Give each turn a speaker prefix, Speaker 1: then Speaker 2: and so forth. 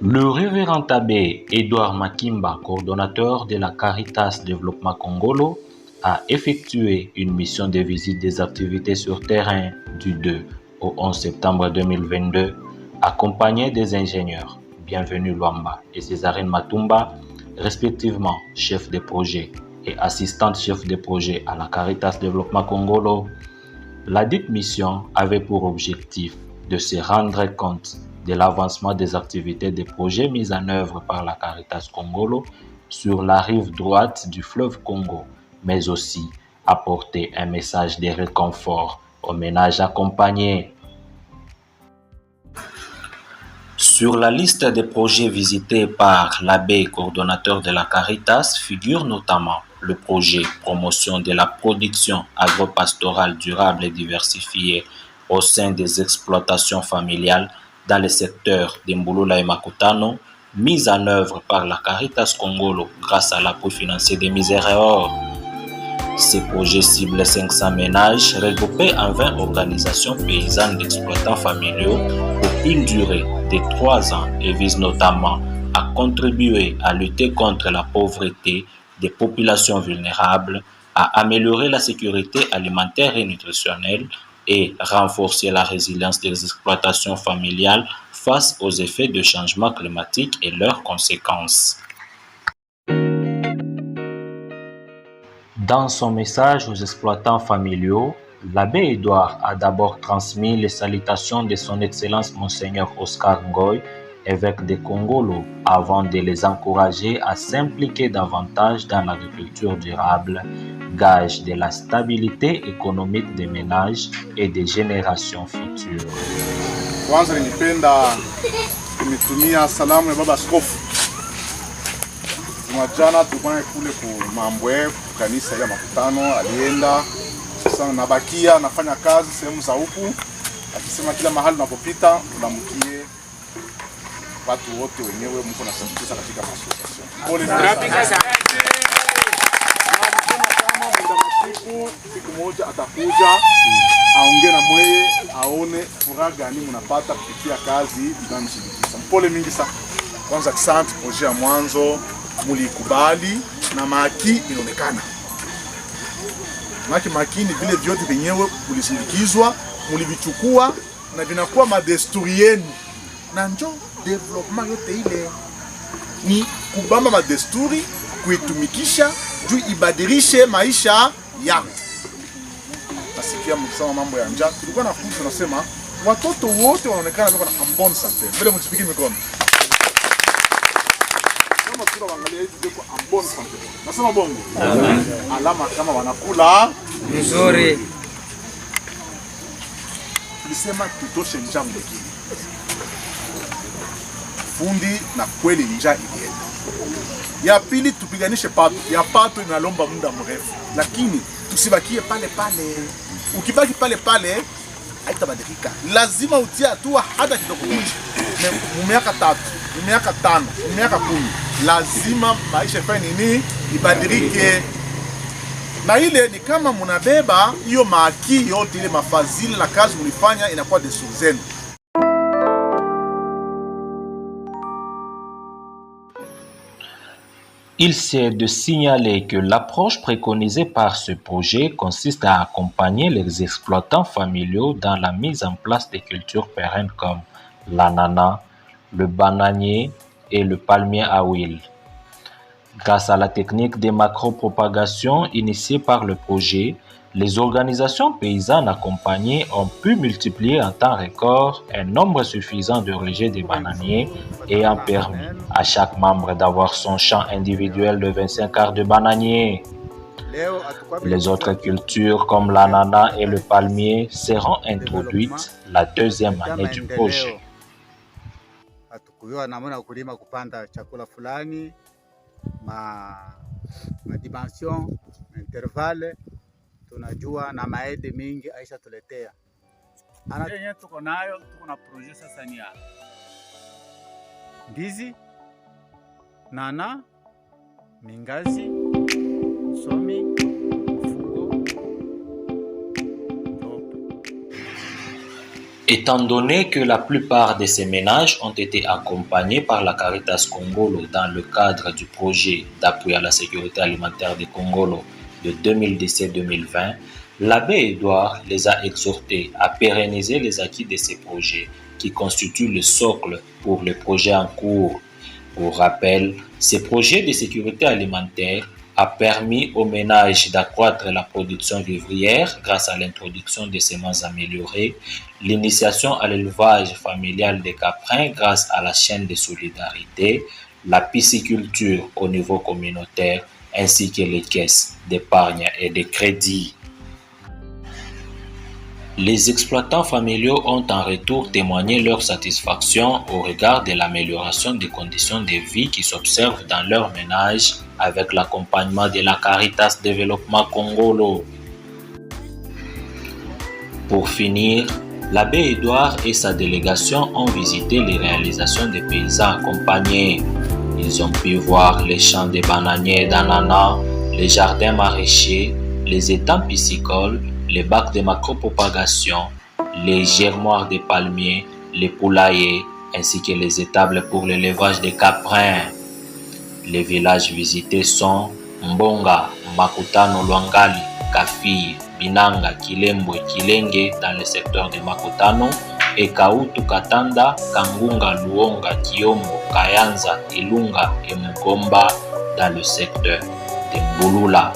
Speaker 1: Le révérend abbé Edouard Makimba, coordonnateur de la Caritas Développement Congolo, a effectué une mission de visite des activités sur terrain du 2 au 11 septembre 2022, accompagné des ingénieurs Bienvenue Luamba et Césarine Matumba, respectivement chef de projet et assistante chef de projet à la Caritas Développement Congolo. La dite mission avait pour objectif de se rendre compte de l'avancement des activités des projets mis en œuvre par la Caritas Congolo sur la rive droite du fleuve Congo, mais aussi apporter un message de réconfort aux ménages accompagnés. Sur la liste des projets visités par l'abbé coordonnateur de la Caritas figure notamment le projet promotion de la production agro-pastorale durable et diversifiée au sein des exploitations familiales dans le secteur d'Mbulula et Makutano, mise en œuvre par la Caritas Congolo grâce à l'appui financier des Miséréores. Ces projets ciblent 500 ménages regroupés en 20 organisations paysannes d'exploitants familiaux pour une durée de 3 ans et visent notamment à contribuer à lutter contre la pauvreté des populations vulnérables, à améliorer la sécurité alimentaire et nutritionnelle et renforcer la résilience des exploitations familiales face aux effets de changement climatique et leurs conséquences. Dans son message aux exploitants familiaux, l'abbé Edouard a d'abord transmis les salutations de son Excellence Monseigneur Oscar Ngoy, évêque de Congolo, avant de les encourager à s'impliquer davantage dans l'agriculture durable, gage de la stabilité économique des ménages et des générations futures.
Speaker 2: Kwanza ningependa kumitumia salamu ya baba askofu. Jana tulikuwa kule ku Mambwe kanisa ya Makutano, alienda sasa nabakia nafanya kazi sehemu za huku, akisema kila mahali unapopita unamkie watu wote wenyewe mko na sanitiza katika association. Pole sana. Siku moja atakuja aongee na mweye aone furaha gani mnapata kupitia kazi inamshirikisha. Pole mingi sana. Kwanza asante projet ya mwanzo mulikubali na maki inaonekana. Maki ni vile vyote vyenyewe mulisindikizwa, mulivichukua na vinakuwa madesturi yenu. Na njo development yote ile ni kubamba madesturi, kuitumikisha juu ibadilishe maisha yako. Nasikia mkisema mambo ya njaa, tulikuwa na funzo tunasema watoto wote wanaonekana wako na ambon sante. Vile mtipiki mikono. Kama tunaangalia hizi ziko ambon sante. Nasema bongo. Alama kama wanakula vizuri. Tulisema tutoshe njaa mwingine. Fundi na kweli njaa ilienda. Ya pili tupiganishe pato. Ya pato inalomba muda mrefu. Lakini tusibakie pale pale. Ukibaki pale pale haitabadilika. Lazima utie hatua hata kidogo kidogo. Miaka 3, miaka 5, miaka 10. Lazima maisha ifanye nini? Ibadilike. Na ile ni kama mnabeba hiyo maaki yote ile mafadhili na kazi mlifanya inakuwa desturi zenu.
Speaker 1: Il s'est de signaler que l'approche préconisée par ce projet consiste à accompagner les exploitants familiaux dans la mise en place des cultures pérennes comme l'ananas, le bananier et le palmier à huile. Grâce à la technique de macro-propagation initiée par le projet, les organisations paysannes accompagnées ont pu multiplier en temps record un nombre suffisant de rejets de bananiers ayant permis à chaque membre d'avoir son champ individuel de 25 arts de bananier. Les autres cultures comme l'ananas et le palmier seront introduites la deuxième année du projet.
Speaker 3: Dimension intervalle tunajua na maede mingi aisha tuletea. Yenye tuko nayo, tuko na projet sasa ni ya ndizi, nana, mingazi, somi, mfugo,
Speaker 1: Étant donné que la plupart de ces ménages ont été accompagnés par la Caritas Congolo dans le cadre du projet d'appui à la sécurité alimentaire de Congolo de 2017-2020, l'abbé Édouard les a exhortés à pérenniser les acquis de ces projets qui constituent le socle pour les projets en cours. Pour rappel, ces projets de sécurité alimentaire a permis aux ménages d'accroître la production vivrière grâce à l'introduction de semences améliorées, l'initiation à l'élevage familial des caprins grâce à la chaîne de solidarité, la pisciculture au niveau communautaire, ainsi que les caisses d'épargne et de crédit. Les exploitants familiaux ont en retour témoigné leur satisfaction au regard de l'amélioration des conditions de vie qui s'observent dans leur ménage avec l'accompagnement de la Caritas Développement Congolo. Pour finir, l'abbé Édouard et sa délégation ont visité les réalisations des paysans accompagnés. Ils ont pu voir les champs de bananiers et d'ananas, les jardins maraîchers, les étangs piscicoles, les bacs de macropropagation, les germoirs de palmiers, les poulaillers, ainsi que les étables pour l'élevage des caprins. Les villages visités sont Mbonga, Makutano, Luangali, Kafi, Binanga, Kilembo et Kilenge dans le secteur de Makutano et Kautu, Katanda, Kangunga, Luonga, Kiombo, Kayanza, Ilunga et Mugomba dans le secteur de Mbulula.